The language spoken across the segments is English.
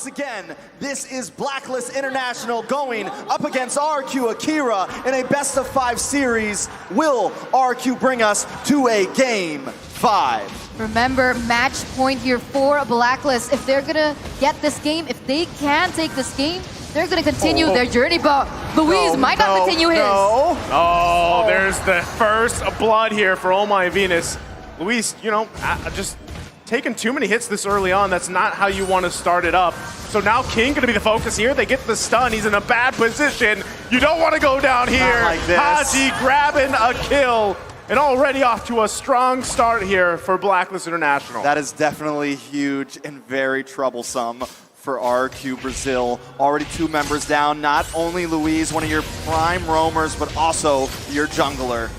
Once again, this is Blacklist International going up against RQ Akira in a best-of-5 series. Will RQ bring us to a Game 5? Remember, match point here for Blacklist. If they're gonna get this game, if they can take this game, they're gonna continue their journey, but Luis might not continue his. Oh, there's the first blood here for Oh My Venus. Luis, you know, just taking too many hits this early on. That's not how you want to start it up. So now King gonna be the focus here. They get the stun. He's in a bad position. You don't want to go down here. Not like this. Haji grabbing a kill. And already off to a strong start here for Blacklist International. That is definitely huge and very troublesome for RQ Brazil. Already 2 members down. Not only Luis, one of your prime roamers, but also your jungler.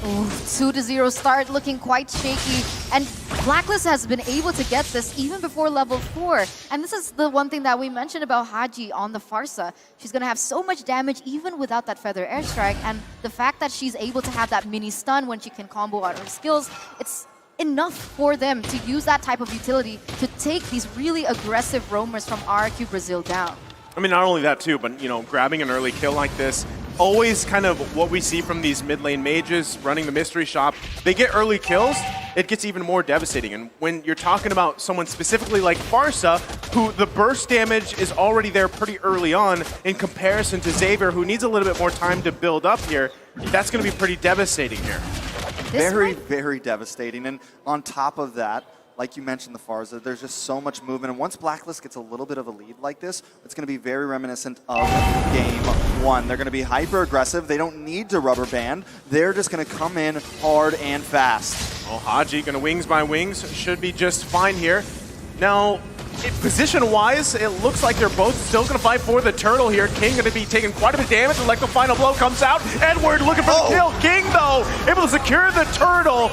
Ooh, 2-0 start, looking quite shaky. And Blacklist has been able to get this even before level 4. And this is the one thing that we mentioned about Haji on the Pharsa. She's going to have so much damage even without that Feather Airstrike. And the fact that she's able to have that mini stun when she can combo out her skills, it's enough for them to use that type of utility to take these really aggressive roamers from RQ Brazil down. I mean, not only that too, but you know, grabbing an early kill like this, always kind of what we see from these mid lane mages running the mystery shop. They get early kills, it gets even more devastating. And when you're talking about someone specifically like Pharsa, who the burst damage is already there pretty early on in comparison to Xavier, who needs a little bit more time to build up here, that's going to be pretty devastating here. Very devastating. And on top of that, like you mentioned, the Pharsa, there's just so much movement. And once Blacklist gets a little bit of a lead like this, it's going to be very reminiscent of Game 1. They're going to be hyper aggressive. They don't need to rubber band. They're just going to come in hard and fast. Well, Haji going to wings by wings, should be just fine here. Now, position-wise, it looks like they're both still going to fight for the turtle here. King going to be taking quite a bit of damage, and like the final blow comes out. Edward looking for the kill. King, though, able to secure the turtle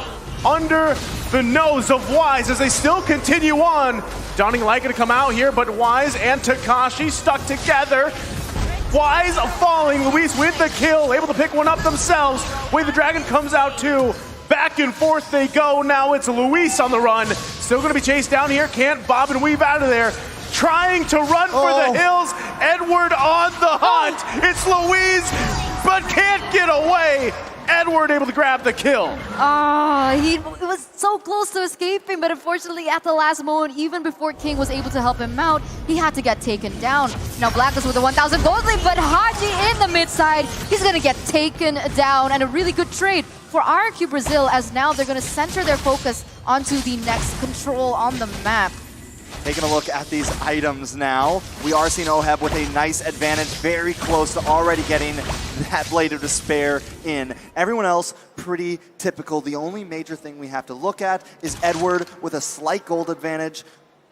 under the nose of Wise as they still continue on. Dawning Light going to come out here, but Wise and Takashi stuck together. Wise falling, Luis with the kill, able to pick one up themselves. Way the Dragon comes out too. Back and forth they go. Now it's Luis on the run. Still going to be chased down here. Can't bob and weave out of there. Trying to run for the hills. Edward on the hunt. It's Luis, but can't get away. Edward able to grab the kill. He was so close to escaping, but unfortunately at the last moment, even before King was able to help him out, he had to get taken down. Now Blacklist with the 1,000 gold lead, but Haji in the mid side, he's gonna get taken down, and a really good trade for RQ Brazil, as now they're gonna center their focus onto the next control on the map. Taking a look at these items now, we are seeing Oheb with a nice advantage, very close to already getting that Blade of Despair in. Everyone else, pretty typical. The only major thing we have to look at is Edward with a slight gold advantage.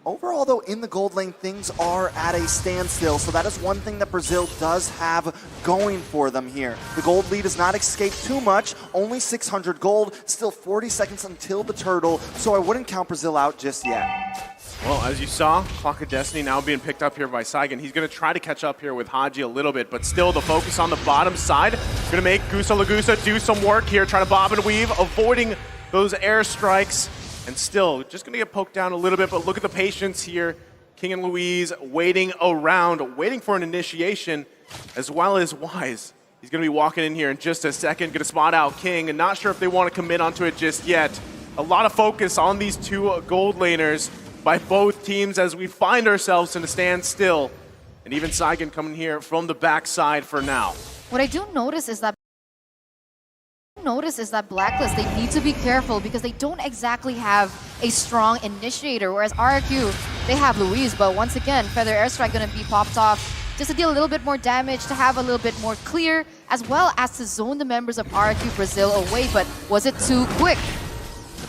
Overall, though, in the gold lane, things are at a standstill, so that is one thing that Brazil does have going for them here. The gold lead does not escape too much, only 600 gold, still 40 seconds until the turtle, so I wouldn't count Brazil out just yet. Well, as you saw, Clock of Destiny now being picked up here by Saigon. He's going to try to catch up here with Haji a little bit, but still the focus on the bottom side. Going to make Gusa Lagusa do some work here, trying to bob and weave, avoiding those airstrikes, and still just going to get poked down a little bit, but look at the patience here. King and Luis waiting around, waiting for an initiation, as well as Wise. He's going to be walking in here in just a second, going to spot out King, and not sure if they want to commit onto it just yet. A lot of focus on these two gold laners by both teams as we find ourselves in a standstill. And even Saigon coming here from the backside for now. What I do notice is that Blacklist, they need to be careful because they don't exactly have a strong initiator, whereas RQ, they have Luis, but once again, Feather Airstrike gonna be popped off just to deal a little bit more damage, to have a little bit more clear, as well as to zone the members of RQ Brazil away, but was it too quick?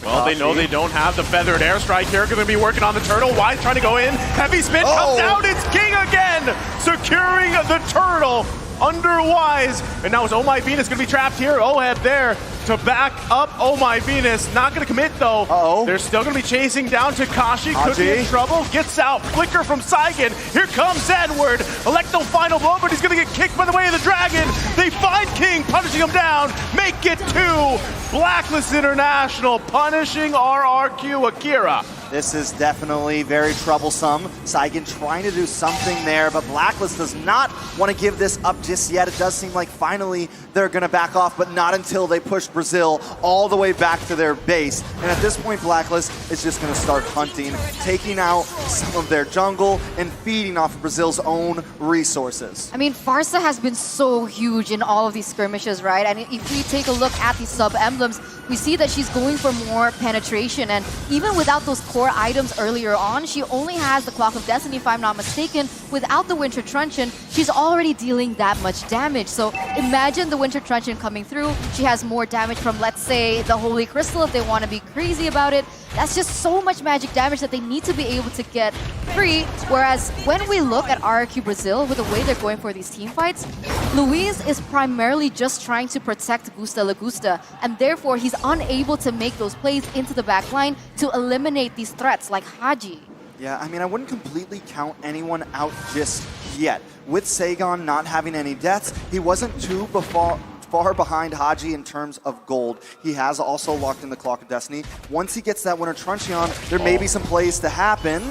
Well, they know they don't have the feathered airstrike here. Going to be working on the turtle. Wise trying to go in. Heavy spin comes out. It's King again, securing the turtle under Wise. And now it's Oh My Venus going to be trapped here. Oheb there to back up Oh My Venus. Not going to commit though. They're still going to be chasing down Takashi. Could be in trouble. Gets out. Flicker from Saigon. Here comes Edward. Electo final blow, but he's going to get kicked by the way of the dragon. They find King, punishing him down. Make it 2. Blacklist International punishing RRQ Akira. This is definitely very troublesome. Saigon trying to do something there, but Blacklist does not want to give this up just yet. It does seem like finally they're going to back off, but not until they push Brazil all the way back to their base. And at this point, Blacklist is just going to start hunting, taking out some of their jungle and feeding off of Brazil's own resources. I mean, Pharsa has been so huge in all of these skirmishes, right? And if we take a look at these sub-emblems, we see that she's going for more penetration. And even without those core items earlier on, she only has the Clock of Destiny, if I'm not mistaken. Without the Winter Truncheon, she's already dealing that much damage. So imagine the Winter Truncheon coming through. She has more damage from, let's say, the Holy Crystal if they want to be crazy about it. That's just so much magic damage that they need to be able to get free. Whereas when we look at RRQ Brazil, with the way they're going for these team fights, Luis is primarily just trying to protect Gusta Lagusta, and therefore he's unable to make those plays into the back line to eliminate these threats like Haji. Yeah, I mean, I wouldn't completely count anyone out just yet. With Saigon not having any deaths, he wasn't too far behind Haji in terms of gold. He has also locked in the Clock of Destiny. Once he gets that Winter Truncheon, there may be some plays to happen.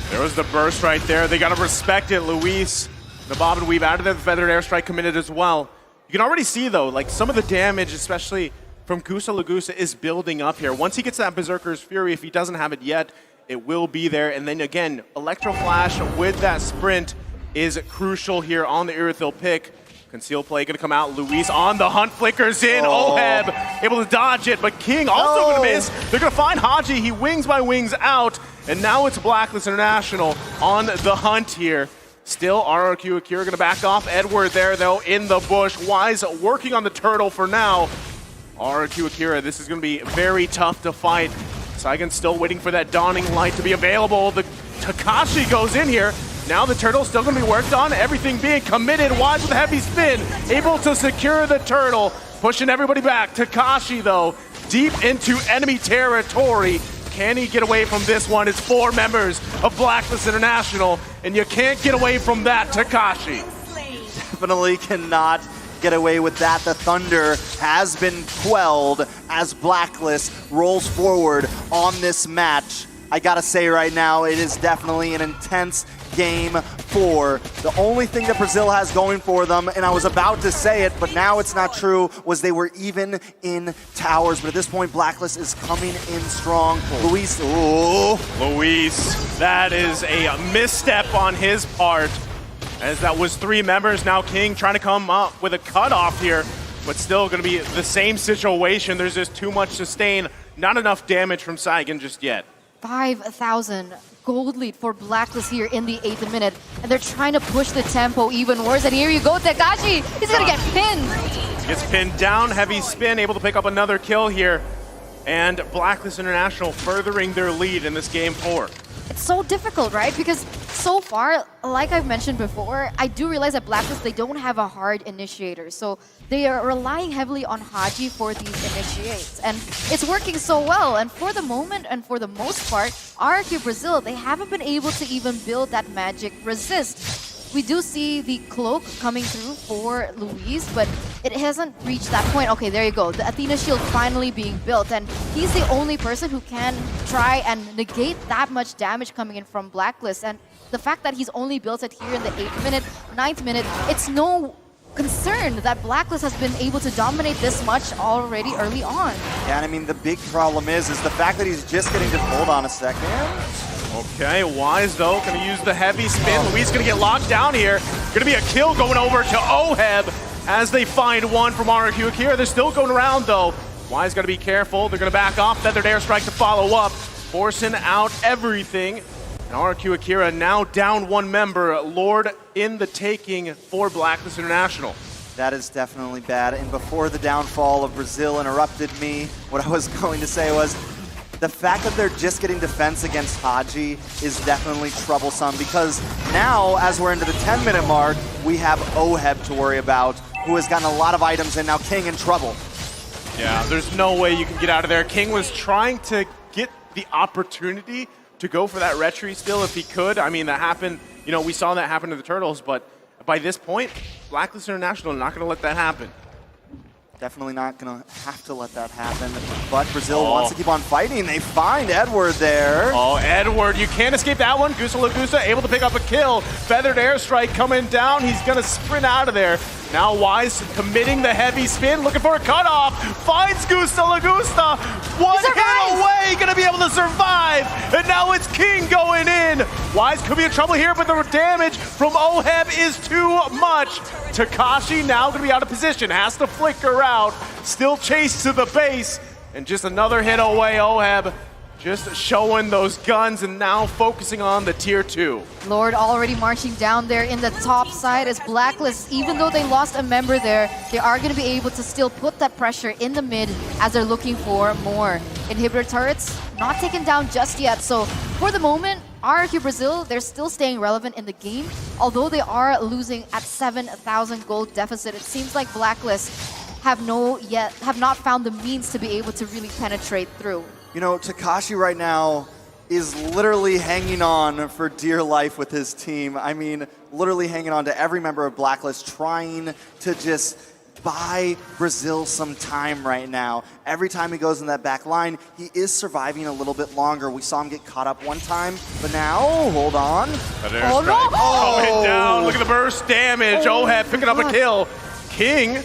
There was the burst right there. They got to respect it, Luis. The bob and weave out of there, the feathered airstrike committed as well. You can already see, though, like some of the damage, especially from Gusta Lagusa, is building up here. Once he gets that Berserker's Fury, if he doesn't have it yet, it will be there. And then again, Electro Flash with that sprint is crucial here on the Irithil pick. Conceal play going to come out. Luis on the hunt, flickers in. Oheb able to dodge it, but King also going to miss. They're going to find Haji. He wings by wings out, and now it's Blacklist International on the hunt here. Still, RRQ Akira going to back off. Edward there, though, in the bush. Wise working on the turtle for now. RRQ Akira, this is going to be very tough to fight. Saigon still waiting for that Dawning Light to be available. The Takashi goes in here. Now the turtle's still going to be worked on. Everything being committed. Wise with a heavy spin. Able to secure the turtle. Pushing everybody back. Takashi, though, deep into enemy territory. Can he get away from this one? It's 4 members of Blacklist International, and you can't get away from that, Takashi. Definitely cannot get away with that. The thunder has been quelled as Blacklist rolls forward on this match. I gotta say right now, it is definitely an intense game 4. The only thing that Brazil has going for them, and I was about to say it, but now it's not true, was they were even in towers. But at this point, Blacklist is coming in strong. Luis, Luis, that is a misstep on his part, as that was 3 members. Now King trying to come up with a cutoff here, but still going to be the same situation. There's just too much sustain, not enough damage from Saigon just yet. 5,000 gold lead for Blacklist here in the 8th minute, and they're trying to push the tempo even worse. And here you go, Takashi. He's gonna get pinned. Gets pinned down, heavy spin, able to pick up another kill here. And Blacklist International furthering their lead in this game 4. It's so difficult, right? Because so far, like I've mentioned before, I do realize that Blacklist, they don't have a hard initiator. So they are relying heavily on Haji for these initiates. And it's working so well. And for the moment, and for the most part, RRQ Brazil, they haven't been able to even build that magic resist. We do see the cloak coming through for Luis, but it hasn't reached that point. Okay, there you go. The Athena shield finally being built, and he's the only person who can try and negate that much damage coming in from Blacklist. And the fact that he's only built it here in the 8th minute, 9th minute, it's no concern that Blacklist has been able to dominate this much already early on. Yeah, and I mean, the big problem is the fact that he's just getting to hold on a second. Okay, Wise, though, going to use the heavy spin. Luis going to get locked down here. Going to be a kill going over to Oheb as they find one from RRQ Akira. They're still going around, though. Wise got to be careful. They're going to back off. Feathered airstrike to follow up. Forcing out everything. And RRQ Akira now down 1 member. Lord in the taking for Blacklist International. That is definitely bad. And before the downfall of Brazil interrupted me, what I was going to say was, the fact that they're just getting defense against Haji is definitely troublesome, because now, as we're into the 10-minute mark, we have Oheb to worry about, who has gotten a lot of items, and now King in trouble. Yeah, there's no way you can get out of there. King was trying to get the opportunity to go for that retreat still if he could. I mean, that happened, you know, we saw that happen to the Turtles, but by this point, Blacklist International are not going to let that happen. Definitely not going to have to let that happen. But Brazil wants to keep on fighting. They find Edward there. Oh, Edward, you can't escape that one. Gusta Lagusta able to pick up a kill. Feathered airstrike coming down. He's going to sprint out of there. Now Wise committing the heavy spin, looking for a cutoff. Finds Gusta Lagusta. One hit away, going to be able to survive. And now it's King going in. Wise could be in trouble here, but the damage from Oheb is too much. Takashi now going to be out of position. Has to flicker out. Still chased to the base. And just another hit away, Oheb. Just showing those guns and now focusing on the tier 2. Lord already marching down there in the top side as Blacklist, even though they lost a member there, they are going to be able to still put that pressure in the mid as they're looking for more. Inhibitor turrets not taken down just yet, so for the moment, RRQ Brazil, they're still staying relevant in the game, although they are losing at 7,000 gold deficit. It seems like Blacklist have not found the means to be able to really penetrate through. You know, Takashi right now is literally hanging on for dear life with his team. I mean, literally hanging on to every member of Blacklist, trying to just buy Brazil some time right now. Every time he goes in that back line, he is surviving a little bit longer. We saw him get caught up one time, but now, hold on. Oh, no! Coming down, look at the burst damage. Oheb picking up a kill. King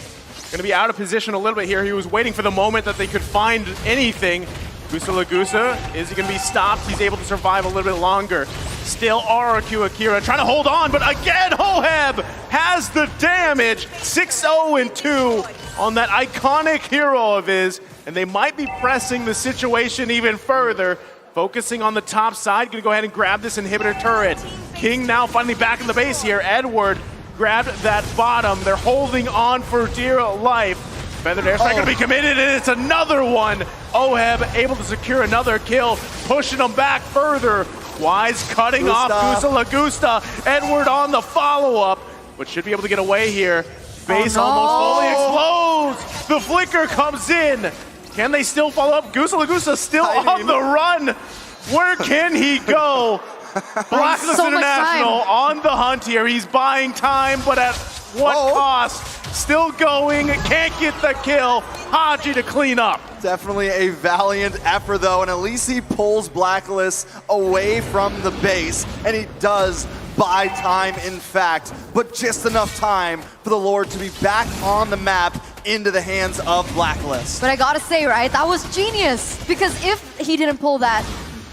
gonna be out of position a little bit here. He was waiting for the moment that they could find anything. Gusta Lagusta, is he going to be stopped? He's able to survive a little bit longer. Still RRQ Akira trying to hold on, but again, Oheb has the damage. 6-0-2 on that iconic hero of his, and they might be pressing the situation even further. Focusing on the top side, going to go ahead and grab this inhibitor turret. King now finally back in the base here. Edward grabbed that bottom. They're holding on for dear life. Feathered airstrike going to be committed, and it's another one. Oheb able to secure another kill, pushing them back further. Wise cutting off Gusta Lagusta. Edward on the follow-up, but should be able to get away here. Base almost fully explodes. The flicker comes in. Can they still follow up? Gusta Lagusta still on the run. Where can he go? Blacklist International on the hunt here. He's buying time, but at what cost? Still going, can't get the kill. Haji to clean up. Definitely a valiant effort though, and at least he pulls Blacklist away from the base, and he does buy time in fact, but just enough time for the Lord to be back on the map into the hands of Blacklist. But I gotta say, right, that was genius, because if he didn't pull that,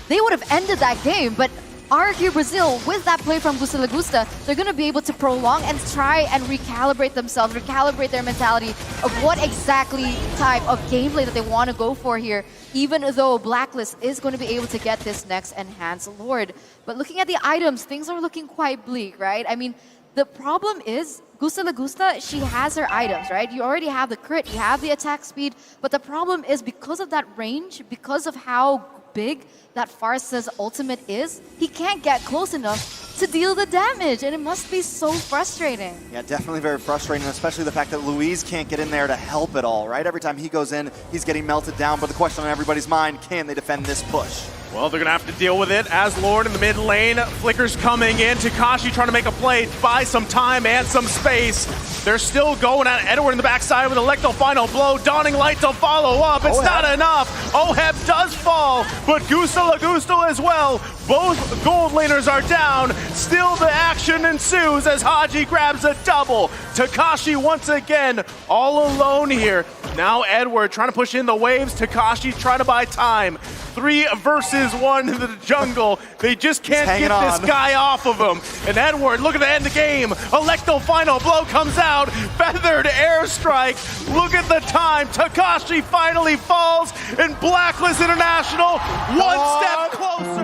they would have ended that game, but RRQ Brazil, with that play from Gusta Lagusta, they're going to be able to prolong and try and recalibrate themselves, recalibrate their mentality of what exactly type of gameplay that they want to go for here, even though Blacklist is going to be able to get this next Enhanced Lord. But looking at the items, things are looking quite bleak, right? I mean, the problem is Gusta Lagusta, she has her items, right? You already have the crit, you have the attack speed, but the problem is because of that range, because of how big that Pharsa's ultimate is, he can't get close enough to deal the damage, and it must be so frustrating. Yeah, definitely very frustrating, especially the fact that Luis can't get in there to help at all, right? Every time he goes in, he's getting melted down, but the question on everybody's mind, can they defend this push? Well, they're going to have to deal with it as Lord in the mid lane. Flickers coming in. Takashi trying to make a play, buy some time and some space. They're still going at Edward in the backside with Electro final blow. Dawning Light to follow up. It's not enough. Oheb does fall, but Gusta Lagusta as well. Both gold laners are down. Still the action ensues as Haji grabs a double. Takashi once again all alone here. Now Edward trying to push in the waves. Takashi trying to buy time. 3 versus 1 in the jungle. They just can't get this guy off of him. And Edward looking to end the game. Electro final blow comes out. Feathered airstrike. Look at the time. Takashi finally falls. And Blacklist International one step closer.